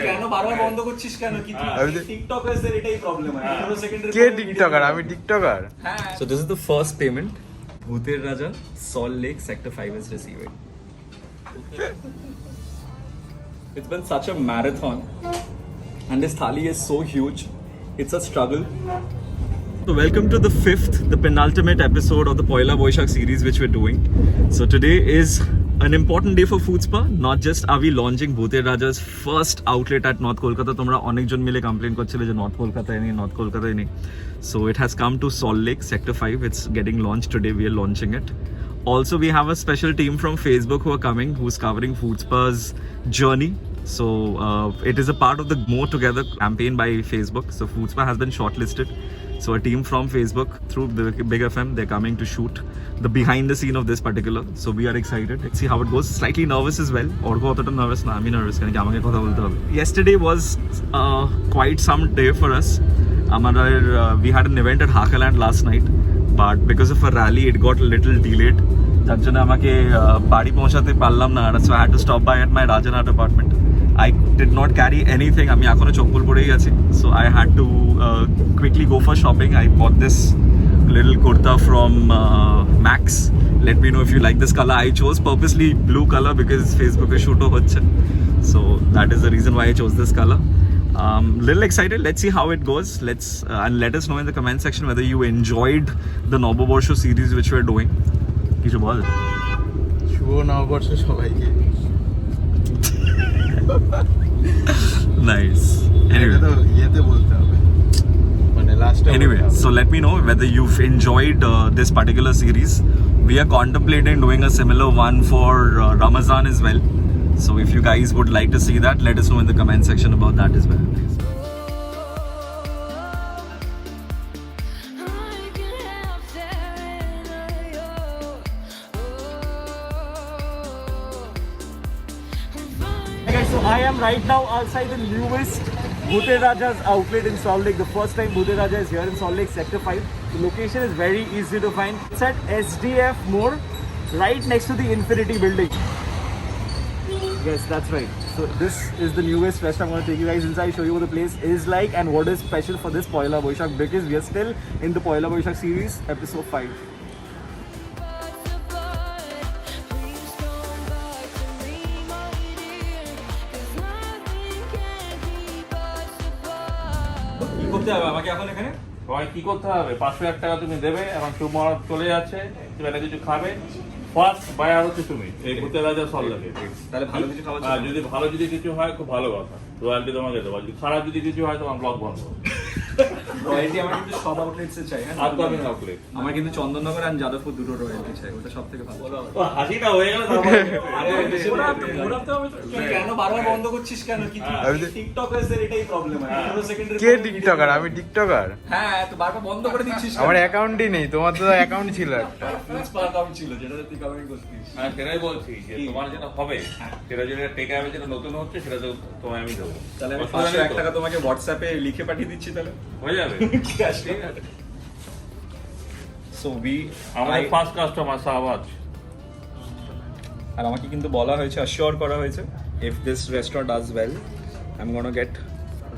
কেন বারবার বন্ধ করছিস কেন? কি টিকটকারদের এটাই প্রবলেম হয়, 15 সেকেন্ডের কে টিকটকার? আমি TikToker. So this is the first payment. Bhooter Raja, Salt Lake, Sector 5 is receiving. It's been such a marathon, and this thali is so huge. It's a struggle. So welcome to the fifth, the penultimate episode of the Poila Boishak series which we're doing. So today is an important day for Food Spa. Not just are we launching Bhooter Raja's first outlet at North Kolkata. Tomra onek jon mile complain korchile je North Kolkata e nei, North Kolkata e nei. So it has come to Salt Lake, Sector 5. It's getting launched today. We are launching it. Also, we have a special team from Facebook who are coming, who's covering Food Spa's journey. So it is a part of the More Together campaign by Facebook. So Food Spa has been shortlisted. So a team from Facebook through the Big FM, they're coming to shoot the behind the scene of this particular. So we are excited. Let's see how it goes. Slightly nervous as well. Or go nervous na, I'm nervous. Yesterday was quite some day for us. We had an event at Hakaland last night, but because of a rally, it got a little delayed. যার জন্য আমাকে বাড়ি পৌঁছাতে পারলাম না, so I had to stop by at my Rajanat apartment. I did not carry anything. আমি এখনো চপ্পল পরেই আছি, so I had to quickly go for shopping. I bought this little kurta from Max. Let me know if you like this color. I chose purposely blue color because Facebook is shoot হচ্ছে, so that is the reason why I chose this color. Little excited. Let's see how it goes. And let us know in the comment section whether you enjoyed the Noboborsho series which we're doing. কিছু বল। শুভ নববর্ষ সবাইকে। Nice. Anyway, so let me know whether you've enjoyed this particular series. We are contemplating doing a similar one for Ramazan as well. So if you guys would like to see that, let us know in the comment section about that as well. So I am right now outside the newest Bhooter Raja's outlet in Salt Lake. The first time Bhooter Raja is here in Salt Lake, Sector 5. The location is very easy to find. It's at SDF More, right next to the Infinity building. Yes, that's right. So this is the newest restaurant. I'm going to take you guys inside, show you what the place is like and what is special for this Poila Boishak, because we are still in the Poila Boishak series, episode 5. আমাকে এখন এখানে কি করতে হবে? 500 টাকা তুমি দেবে, এখন তোমার চলে যাচ্ছে, তুমি একটা কিছু খাবে। ফার্স্ট বায়ার হচ্ছে তুমি, এই Bhooter Raja Salt Lake। তাহলে ভালো কিছু খাওয়া আর যদি ভালো কিছু হয় খুব ভালো কথা, রয়্যালটি তোমাকে দেবো। যদি খারাপ কিছু হয় তোমার ব্লগ বন্ধ। রয়্যালটি আমার কিন্তু সব আউটলেটসে চাই। হ্যাঁ, আপকামিং আউটলেট আমার কিন্তু চন্দননগর আর যাদবপুর দুটো রয়্যালটি চাই, ওটা সবথেকে ভালো। হাসিটা হয়ে গেল। কেন বারবার বন্ধ করছিস কেন? কি টিকটকারদের এটাই প্রবলেম হয়, 15 সেকেন্ডের। কে টিকটকার? আমি টিকটকার। হ্যাঁ, তো বারবার বন্ধ করে দিচ্ছিস। আমার অ্যাকাউন্টই নেই, তোমার তো অ্যাকাউন্ট ছিল একটা। ফুডস্পা অ্যাকাউন্ট ছিল, যেটা তুই কমেন্ট করছিস। হ্যাঁ, সেটাই বলছি যে তোমার যেটা হবে, সেটা যেটা টেক অ্যাপে যেটা নতুন হচ্ছে, সেটা তো তোমায় আমি দেবো। তাহলে আমি 501 টাকা তোমাকে হোয়াটসঅ্যাপে লিখে পাঠিয়ে দিচ্ছি, তাহলে হয়ে যাবে। So আমাদের ফার্স্ট কাস্টমার শাহবাজ। আর আমাকে কিন্তু বলা হয়েছে, অ্যাসিওর করা হয়েছে, if this restaurant does well, I'm going to get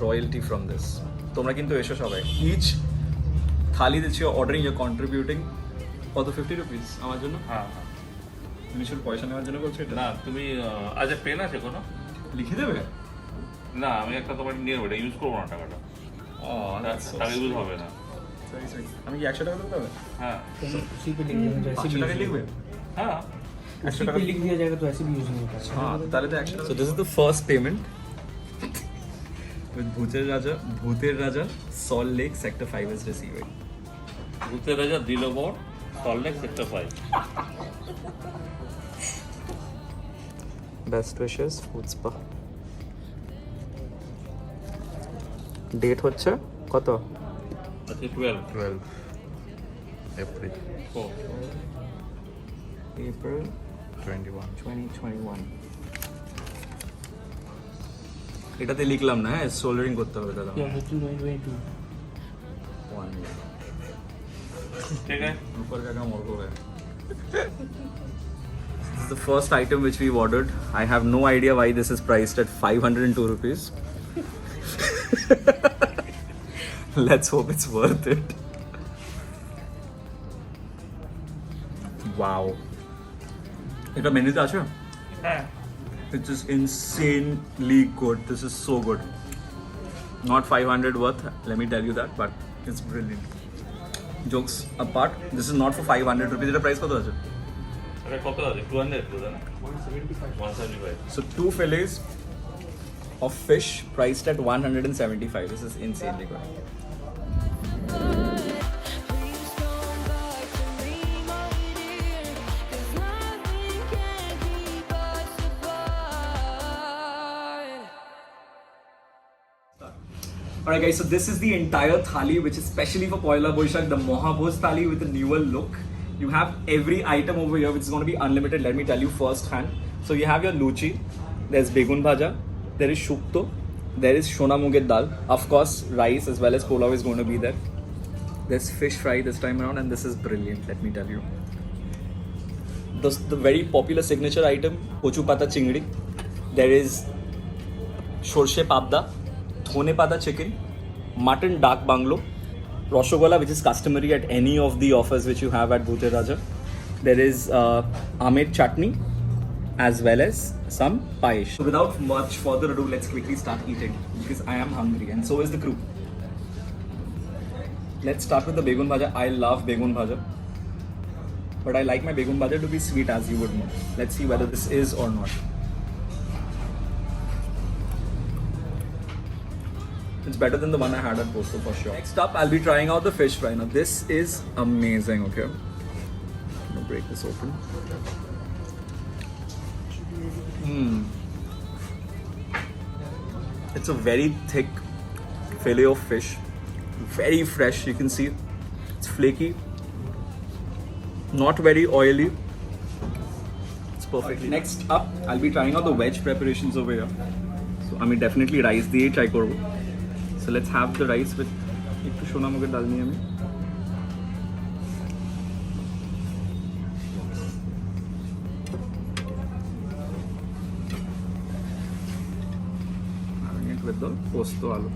royalty from this. তোমরা কিন্তু এসো সবাই। Each thali that you're ordering, you're contributing কত 50 rupees আমার জন্য। হ্যাঁ, তুমি শুধু পয়সা নেওয়ার জন্য বলছো এটা? না, তুমি আজ পেন আছে কোনো? লিখে দেবে? না, আমি একটা তোমার নিয়ে নেবো, ইউজ করবো না টাকাটা। টাকা ইউজ হবে না। আমি কি 100 টাকা দেবো তবে? হ্যাঁ, 100 টাকা লিখবে? হ্যাঁ, 100 টাকা लिख दिया जाएगा तो ऐसे भी यूज नहीं होता। हाँ, তাহলে তো 100 So this is the first payment with Bhooter Raja, Salt Lake, Sector 5 is receiving. Bhooter Raja, Dilo, Salt Lake, Sector 5. Best wishes, Food Spa. Date হচ্ছে কত? আচ্ছা, 12 এপ্রিল April 21 2021. এটাতে লিখলাম না, হ্যাঁ, সোল্ডারিং করতে হবে দাদা। Yeah, 2022। ठीक है, ऊपर का काम और को है। This is the first item which we've ordered. I have no idea why this is priced at 502 rupees. Let's hope it's worth it. Wow. It's a menu আছে? It's just insanely good. This is so good. Not 500 worth, let me tell you that, but it's brilliant. Jokes apart, this is not for 500 rupees. It's a price কত আছে? এটা কত আছে? 200 তো না? 175. So 2 fillets of fish priced at 175. This is insanely good. Please come back to me, my dear, 'cause nothing can keep us apart. Alright guys, so this is the entire thali which is specially for Poila Boishakh, the Mohabos thali with a newer look. You have every item over here which is going to be unlimited. Let me tell you first hand. So you have your luchi, there's begun bhaja, there is shukto, there is shona muger dal, of course rice as well as pulao is going to be there. There's fish fry this time around and this is brilliant, let me tell you. The very popular signature item, kochu pata chingdi. There is shorshe papda, dhone pata chicken, mutton dark banglo, Rashogola, which is customary at any of the offers which you have at Bhooter Raja. There is Ahmed chutney as well as some payesh. So without much further ado, let's quickly start eating because I am hungry and so is the crew. Let's start with the begun bhaja. I love begun bhaja, but I like my begun bhaja to be sweet, as you would know. Let's see whether this is or not. It's better than the one I had at Posto for sure. Next up, I'll be trying out the fish fry. Now this is amazing, okay? I'm gonna break this open. It's a very thick fillet of fish. Very fresh, you can see. It's flaky. Not very oily. It's perfect. Next up, I'll be trying out the veg preparations over here. So, I mean, definitely rice diye try korbo. So let's have the rice with ekটু সোনা মুগের ডাল নিয়ে আমি having it with the posto aloo.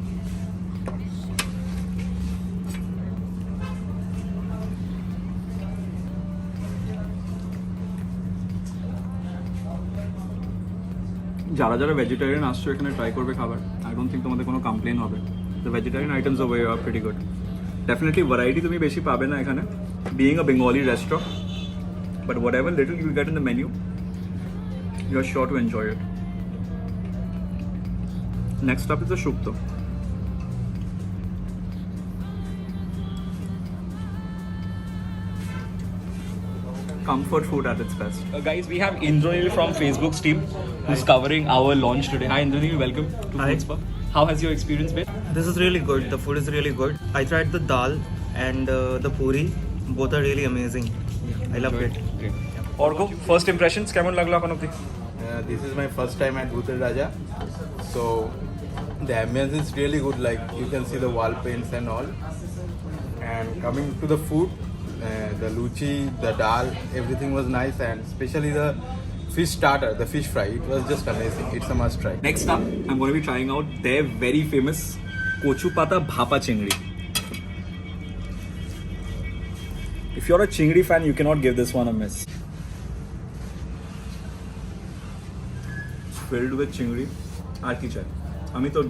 যারা যারা vegetarian আসছো এখানে try করবে খাবার আই ডোন্ট থিঙ্ক তোমাদের কোনো কমপ্লেন হবে the vegetarian items over here are pretty good definitely variety তুমি বেশি পাবে না এখানে being a Bengali restaurant but whatever little you get in the menu you are sure to enjoy it next up is the shukto comfort food at its best. Guys, we have Indranil from Facebook's team who's covering our launch today. Hi Indranil, welcome to Hi. Foodspa. How has your experience been? This is really good. The food is really good. I tried the dal and the puri. Both are really amazing. I loved it. Great. Orgo, first impressions, কেমন লাগলো এখন অবধি? This is my first time at Bhooter Raja. So the ambience is really good. Like you can see the wall paints and all. And coming to the food, the luchi, the dal, everything was nice, and especially the fish starter, the fish fry. It was just amazing. It's a must try. Next up, I'm going to be trying out their very famous kochu pata bhapa chingdi. If you're a chingdi fan, you cannot give this one a miss. It's filled with chingdi. Aarki chai.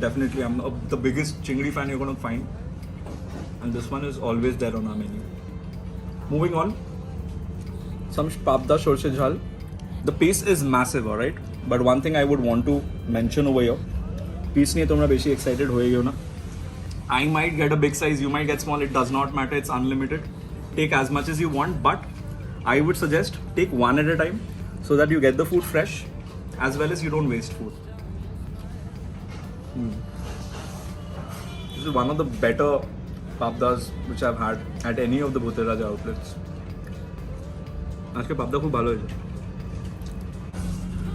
Definitely, I'm the biggest chingdi fan you're going to find. And this one is always there on our menu. Moving on, some papda shorshe jhal. The piece is massive, alright? But one thing I would want to mention over here, piece niye tumra beshi excited hoye na. I might get a big size, you might get small, it does not matter, it's unlimited. Take as much as you want, but I would suggest take one at a time so that you get the food fresh as well as you don't waste food. This is one of the better papdas which I've had at any of the Bhooter Raja outlets. আজকে পাবদা খুব ভালো হয়েছে।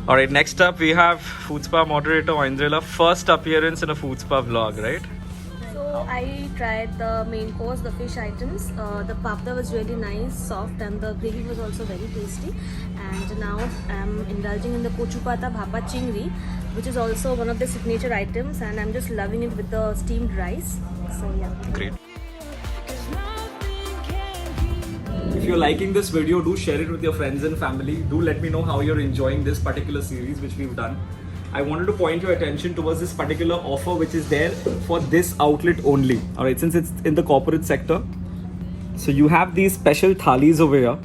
Alright, next up we have Foodspa moderator Indrila. First appearance in a Foodspa vlog, right? So I tried the main course, the fish items. The papda was really nice, soft, and the gravy was also very tasty. And now I'm indulging in the kochupata bhapa chingri, which is also one of the signature items, and I'm just loving it with the steamed rice. So yeah. Great. 'Cause nothing can keep If you're liking this video, do share it with your friends and family. Do let me know how you're enjoying this particular series which we've done. I wanted to point your attention towards this particular offer which is there for this outlet only. Alright, since it's in the corporate sector. So you have these special thalis over here.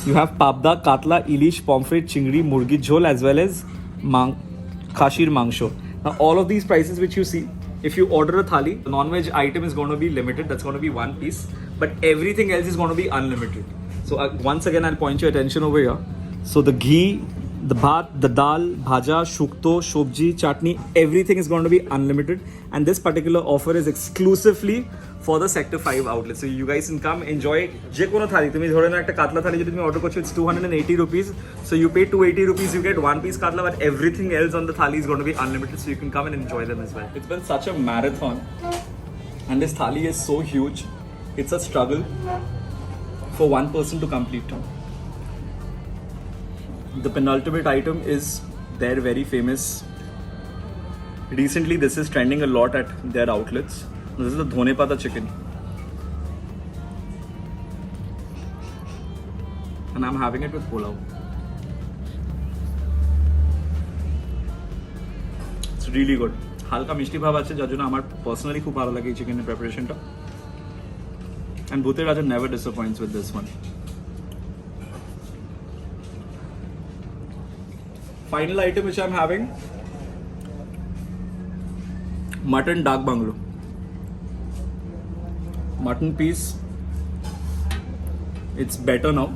You have papda, katla, ilish, pomfret, chingri, murgi jhol as well as khashir mangsho. Now all of these prices which you see, if you order a thali, the non-veg item is going to be limited. That's going to be one piece. But everything else is going to be unlimited. So once again, I'll point your attention over here. So the ghee, the bhat, the dal, bhaja, shukto, shobji, chutney, everything is going to be unlimited. And this particular offer is exclusively for the Sector 5 outlet. So you guys can come enjoy. Je kono thali, tumi dhore na ekta katla thali jodi tumi order korcho, it's 280 rupees. So you pay 280 rupees, you get one piece katla, but everything else on the thali is going to be unlimited. So you can come and enjoy them as well. It's been such a marathon, and this thali is so huge. It's a struggle for one person to complete. The penultimate item is their very famous. Recently, this is trending a lot at their outlets. This is the dhone pata chicken, and I'm having it with pulao. It's really good. হালকা মিষ্টি ভাব আছে, যার জন্য আমার personally খুব ভালো লাগে এই চিকেনের প্রিপারেশনটা। And Bhooter Raja never disappoints with this one. Final item which I'm having, mutton dak banglo. Mutton piece, it's better now.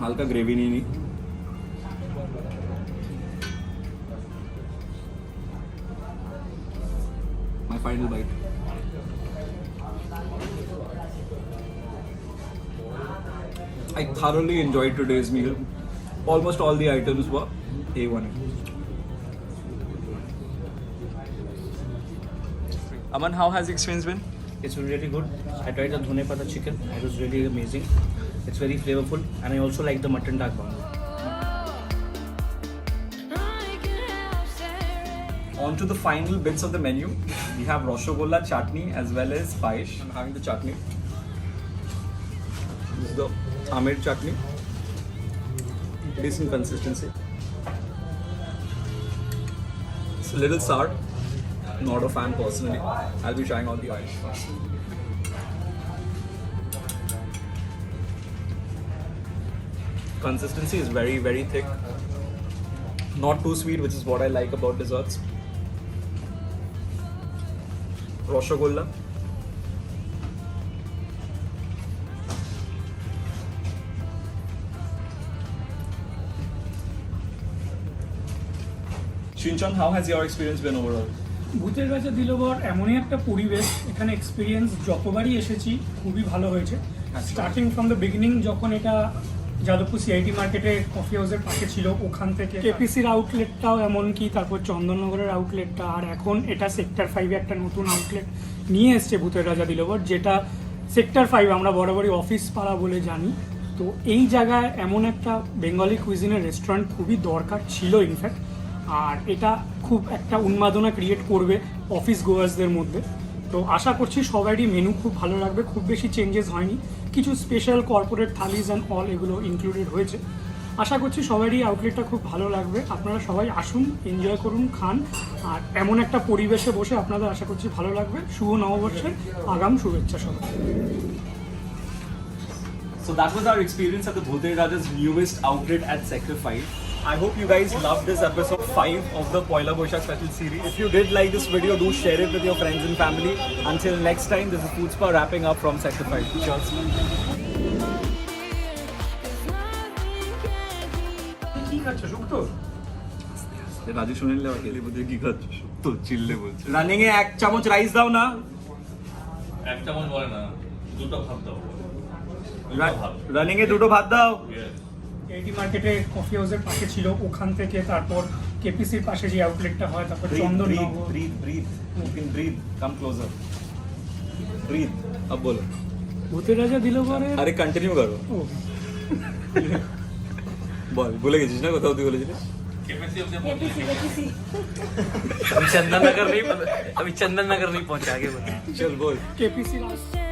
Halka gravy nahi. My final bite. I thoroughly enjoyed today's meal. Almost all the items were A1. Aman, how has the experience been? It's really good. I tried the dhone pata chicken. It was really amazing. It's very flavorful, and I also like the mutton dak banglo. I can help staring. On to the final bits of the menu. We have roshogolla, chutney as well as payesh. I'm having the chutney. This is the Amir chutney. Decent consistency. It's a little sour. Not a fan personally. I'll be trying out the payesh first. Consistency is very, very thick. Not too sweet, which is what I like about desserts. Roshogolla. Shinchan, how has your experience been overall? ভূতের রাজা দিলোবর এমনই একটা পরিবেশ, এখানে experience যতবারই এসেছি খুবই ভালো হয়েছে। স্টার্টিং ফ্রম দ্য বিগিনিং, যখন এটা যাদবপুর সিআইটি মার্কেটে কফি হাউসের পাশে ছিল, ওখান থেকে কেপিসির আউটলেটটাও এমনকি, তারপর চন্দননগরের আউটলেটটা, আর এখন এটা সেক্টর 5-এ একটা নতুন আউটলেট নিয়ে এসছে ভূতের রাজা দিলোবর, যেটা সেক্টর 5 আমরা বরাবরই অফিস পাড়া বলে জানি। তো এই জায়গায় এমন একটা বেঙ্গলি কুইজিনের রেস্টুরেন্ট খুবই দরকার ছিল ইনফ্যাক্ট, আর এটা খুব একটা উন্মাদনা ক্রিয়েট করবে অফিস গোয়ার্সদের মধ্যে। তো আশা করছি সবারই মেনু খুব ভালো লাগবে। খুব বেশি চেঞ্জেস হয়নি, কিছু স্পেশাল কর্পোরেট থালিজ অ্যান্ড অল এগুলো ইনক্লুডেড হয়েছে। আশা করছি সবারই আউটলেটটা খুব ভালো লাগবে। আপনারা সবাই আসুন, এনজয় করুন, খান, আর এমন একটা পরিবেশে বসে আপনাদের আশা করছি ভালো লাগবে। শুভ নববর্ষের আগাম শুভেচ্ছা সবাই। So that was our experience at the Bhooter Raja's newest outlet at Sector 5. I hope you guys loved this episode 5 of the Poila Boishakh special series. If you did like this video, do share it with your friends and family. Until next time, this is Food Spa wrapping up from Sector 5. Cheers. কি খাচ্ছ শুক্তো? রাজু শুনে নিলে আবার গেলে বোধহয় কি খাচ্ছ? তো চিল্লে বলছে। রানিং এ 1 চামচ রাইস দাও না। 1 চামচ বলে না, 2টো ভাত দাও। রানিং এ 2টো ভাত দাও। সিআইটি মার্কেটে কফি হাউসের পাশে ছিল, ওখান থেকে তারপর কেপিসির পাশে যে আউটলেটটা হয়, তারপর Breathe, Chandan breathe, breathe, breathe. You can breathe. Come closer. Breathe. अब बोलो. ভূতের রাজা দিল বরের আরে কন্টিনিউ করো. ও বল, ভুলে গেছিস না কোথাও তুই বলেছিলিস? अभी चंदन नगर नहीं पहुंचा, आगे बता. চল বল. KPC Stand